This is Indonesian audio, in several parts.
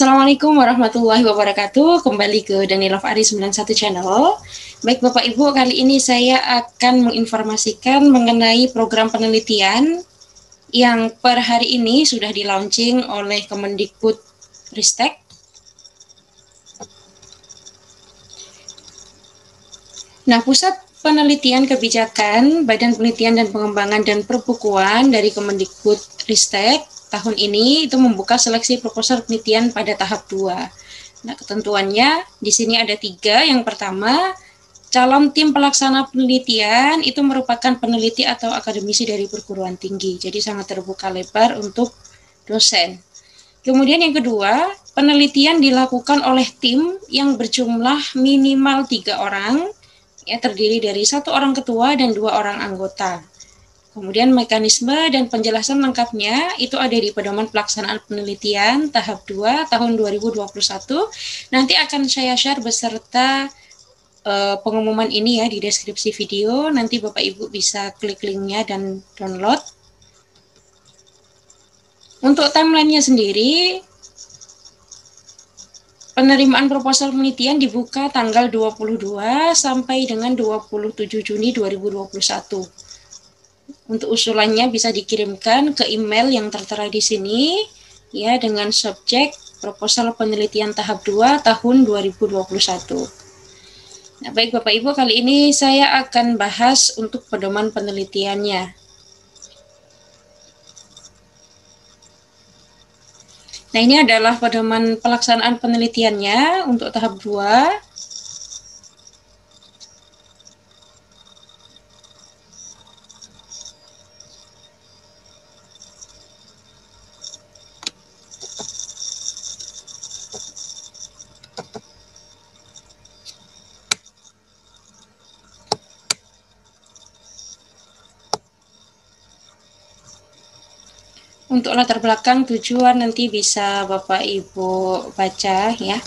Assalamualaikum warahmatullahi wabarakatuh. Kembali ke Danilov Ari 91 Channel. Baik Bapak Ibu, kali ini saya akan menginformasikan mengenai program penelitian yang per hari ini sudah di-launching oleh Kemendikbud Ristek. Nah, Pusat Penelitian Kebijakan, Badan Penelitian dan Pengembangan dan Perbukuan dari Kemendikbud Ristek tahun ini itu membuka seleksi proposal penelitian pada tahap 2. Nah, ketentuannya di sini ada 3. Yang pertama, calon tim pelaksana penelitian itu merupakan peneliti atau akademisi dari perguruan tinggi. Jadi sangat terbuka lebar untuk dosen. Kemudian yang kedua, penelitian dilakukan oleh tim yang berjumlah minimal 3 orang, ya, terdiri dari 1 orang ketua dan 2 orang anggota. Kemudian mekanisme dan penjelasan lengkapnya itu ada di pedoman pelaksanaan penelitian tahap 2 tahun 2021. Nanti akan saya share beserta pengumuman ini ya di deskripsi video. Nanti Bapak Ibu bisa klik linknya dan download. Untuk timelinenya sendiri, penerimaan proposal penelitian dibuka tanggal 22 sampai dengan 27 Juni 2021. Untuk usulannya bisa dikirimkan ke email yang tertera di sini ya dengan subjek proposal penelitian tahap 2 tahun 2021. Nah, baik Bapak Ibu, kali ini saya akan bahas untuk pedoman penelitiannya. Nah, ini adalah pedoman pelaksanaan penelitiannya untuk tahap 2. Untuk latar belakang tujuan nanti bisa Bapak Ibu baca ya.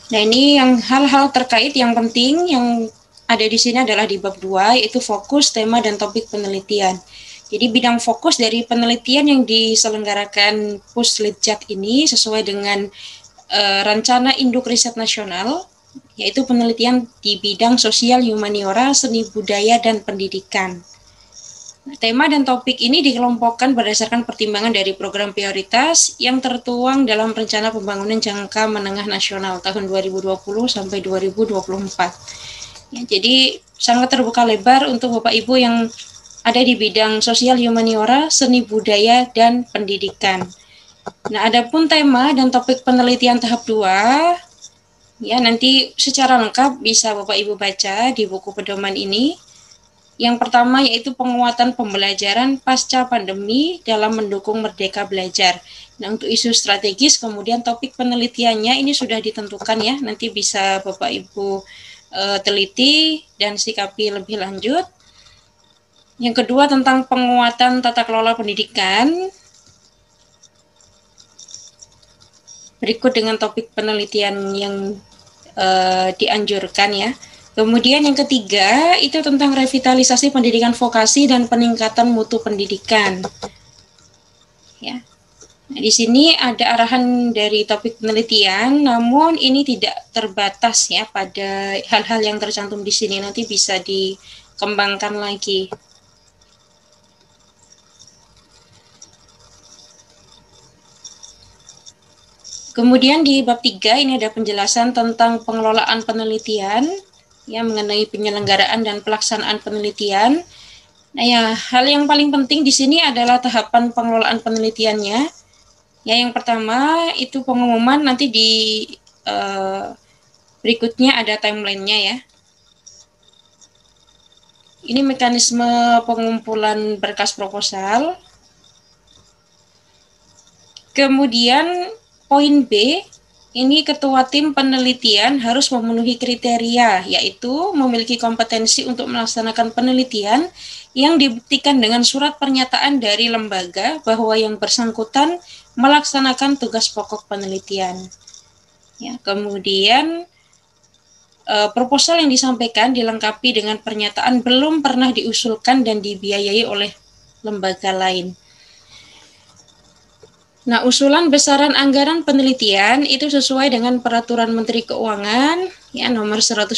Nah, ini yang hal-hal terkait yang penting yang ada di sini adalah di bab 2, yaitu fokus, tema, dan topik penelitian. Jadi bidang fokus dari penelitian yang diselenggarakan Puslitjak ini sesuai dengan rencana induk riset nasional, yaitu penelitian di bidang sosial, humaniora, seni budaya, dan pendidikan. Tema dan topik ini dikelompokkan berdasarkan pertimbangan dari program prioritas yang tertuang dalam Rencana Pembangunan Jangka Menengah Nasional tahun 2020 sampai 2024. Ya, jadi sangat terbuka lebar untuk Bapak Ibu yang ada di bidang sosial, humaniora, seni budaya, dan pendidikan. Nah, adapun tema dan topik penelitian tahap 2, ya nanti secara lengkap bisa Bapak Ibu baca di buku pedoman ini. Yang pertama yaitu penguatan pembelajaran pasca pandemi dalam mendukung Merdeka Belajar. Nah, untuk isu strategis, kemudian topik penelitiannya ini sudah ditentukan ya, nanti bisa Bapak Ibu teliti dan sikapi lebih lanjut. Yang kedua tentang penguatan tata kelola pendidikan. Berikut dengan topik penelitian yang dianjurkan ya. Kemudian yang ketiga itu tentang revitalisasi pendidikan vokasi dan peningkatan mutu pendidikan. Ya. Nah, di sini ada arahan dari topik penelitian, namun ini tidak terbatas ya pada hal-hal yang tercantum di sini, nanti bisa dikembangkan lagi. Kemudian di bab 3 ini ada penjelasan tentang pengelolaan penelitian, ya mengenai penyelenggaraan dan pelaksanaan penelitian. Nah, ya hal yang paling penting di sini adalah tahapan pengelolaan penelitiannya. Ya, yang pertama itu pengumuman, nanti di berikutnya ada timelinenya ya. Ini mekanisme pengumpulan berkas proposal. Kemudian poin B, ini ketua tim penelitian harus memenuhi kriteria, yaitu memiliki kompetensi untuk melaksanakan penelitian yang dibuktikan dengan surat pernyataan dari lembaga bahwa yang bersangkutan melaksanakan tugas pokok penelitian. Ya, kemudian proposal yang disampaikan dilengkapi dengan pernyataan belum pernah diusulkan dan dibiayai oleh lembaga lain. Nah, usulan besaran anggaran penelitian itu sesuai dengan Peraturan Menteri Keuangan ya nomor 127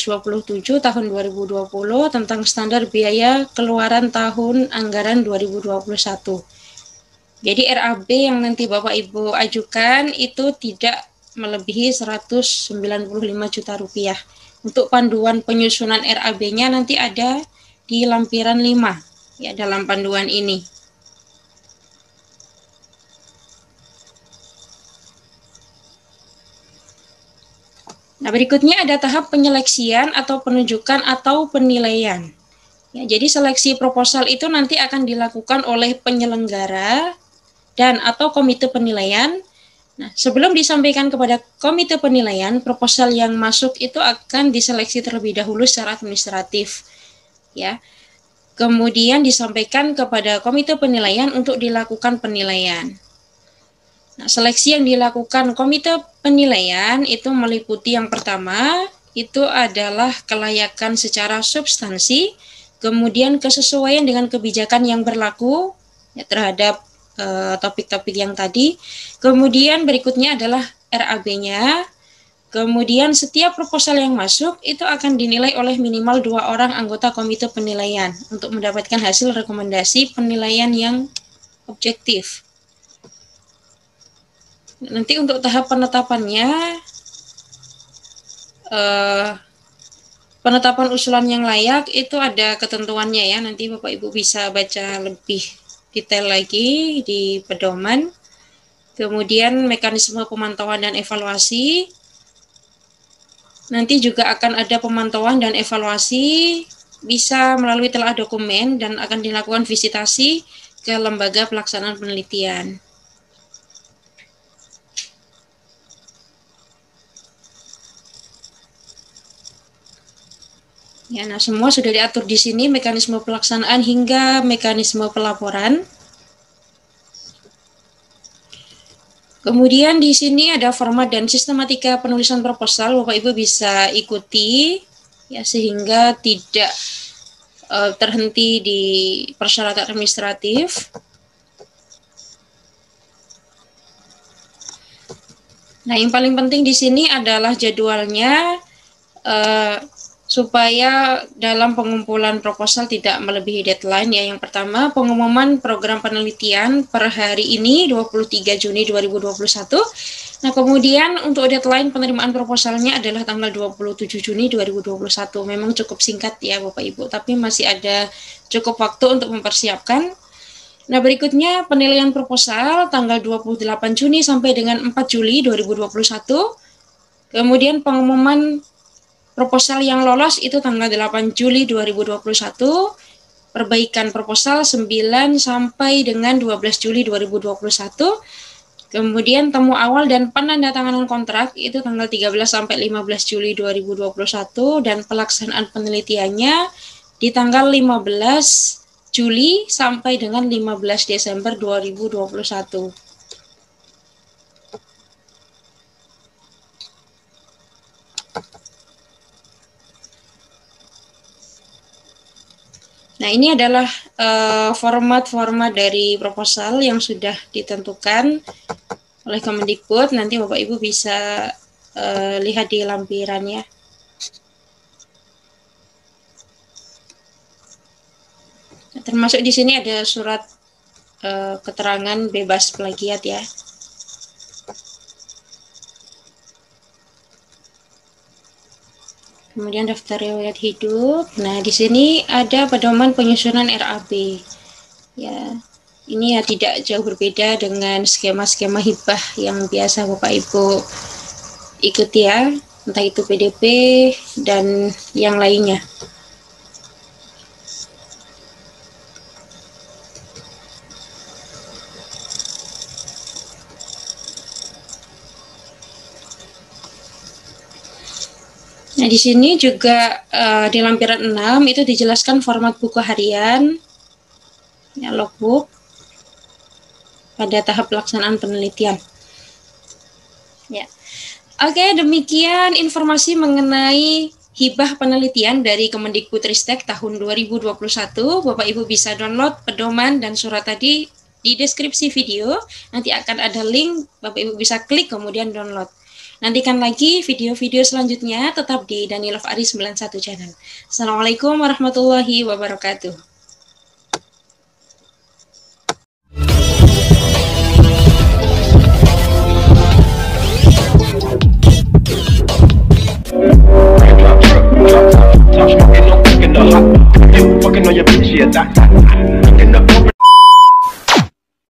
tahun 2020 tentang standar biaya keluaran tahun anggaran 2021. Jadi RAB yang nanti Bapak Ibu ajukan itu tidak melebihi 195 juta rupiah. Untuk panduan penyusunan RAB-nya nanti ada di lampiran 5 ya dalam panduan ini. Nah, berikutnya ada tahap penyeleksian atau penunjukan atau penilaian. Ya, jadi seleksi proposal itu nanti akan dilakukan oleh penyelenggara dan atau komite penilaian. Nah, sebelum disampaikan kepada komite penilaian, proposal yang masuk itu akan diseleksi terlebih dahulu secara administratif. Ya. Kemudian disampaikan kepada komite penilaian untuk dilakukan penilaian. Nah, seleksi yang dilakukan komite penilaian itu meliputi yang pertama, itu adalah kelayakan secara substansi, kemudian kesesuaian dengan kebijakan yang berlaku ya, terhadap topik-topik yang tadi. Kemudian berikutnya adalah RAB-nya. Kemudian setiap proposal yang masuk itu akan dinilai oleh minimal 2 orang anggota komite penilaian untuk mendapatkan hasil rekomendasi penilaian yang objektif. Nanti untuk tahap penetapannya, penetapan usulan yang layak itu ada ketentuannya ya. Nanti Bapak Ibu bisa baca lebih detail lagi di pedoman. Kemudian mekanisme pemantauan dan evaluasi. Nanti juga akan ada pemantauan dan evaluasi bisa melalui telah dokumen dan akan dilakukan visitasi ke lembaga pelaksanaan penelitian. Ya, nah semua sudah diatur di sini mekanisme pelaksanaan hingga mekanisme pelaporan. Kemudian di sini ada format dan sistematika penulisan proposal, Bapak Ibu bisa ikuti ya sehingga tidak terhenti di persyaratan administratif. Nah, yang paling penting di sini adalah jadwalnya supaya dalam pengumpulan proposal tidak melebihi deadline ya. Yang pertama, pengumuman program penelitian per hari ini 23 Juni 2021. Nah, kemudian untuk deadline penerimaan proposalnya adalah tanggal 27 Juni 2021. Memang cukup singkat ya Bapak Ibu, tapi masih ada cukup waktu untuk mempersiapkan. Nah, berikutnya penilaian proposal tanggal 28 Juni sampai dengan 4 Juli 2021. Kemudian pengumuman proposal yang lolos itu tanggal 8 Juli 2021, perbaikan proposal 9 sampai dengan 12 Juli 2021, kemudian temu awal dan penandatanganan kontrak itu tanggal 13 sampai 15 Juli 2021 dan pelaksanaan penelitiannya di tanggal 15 Juli sampai dengan 15 Desember 2021. Nah, ini adalah format-format dari proposal yang sudah ditentukan oleh Kemendikbud. Nanti Bapak Ibu bisa lihat di lampirannya. Nah, termasuk di sini ada surat keterangan bebas plagiat ya. Kemudian daftar riwayat hidup. Nah, di sini ada pedoman penyusunan RAB. Ya, ini ya tidak jauh berbeda dengan skema-skema hibah yang biasa Bapak Ibu ikuti ya, entah itu PDP dan yang lainnya. Nah, di sini juga di lampiran 6 itu dijelaskan format buku harian, ya, logbook, pada tahap pelaksanaan penelitian. Ya. Oke, demikian informasi mengenai hibah penelitian dari Kemendikbudristek tahun 2021. Bapak Ibu bisa download pedoman dan surat tadi Di deskripsi video nanti akan ada link, Bapak Ibu bisa klik kemudian download. Nantikan lagi video-video selanjutnya tetap di Danilov Ari 91 channel. Assalamualaikum warahmatullahi wabarakatuh. Fucking on your bitch, yeah, that.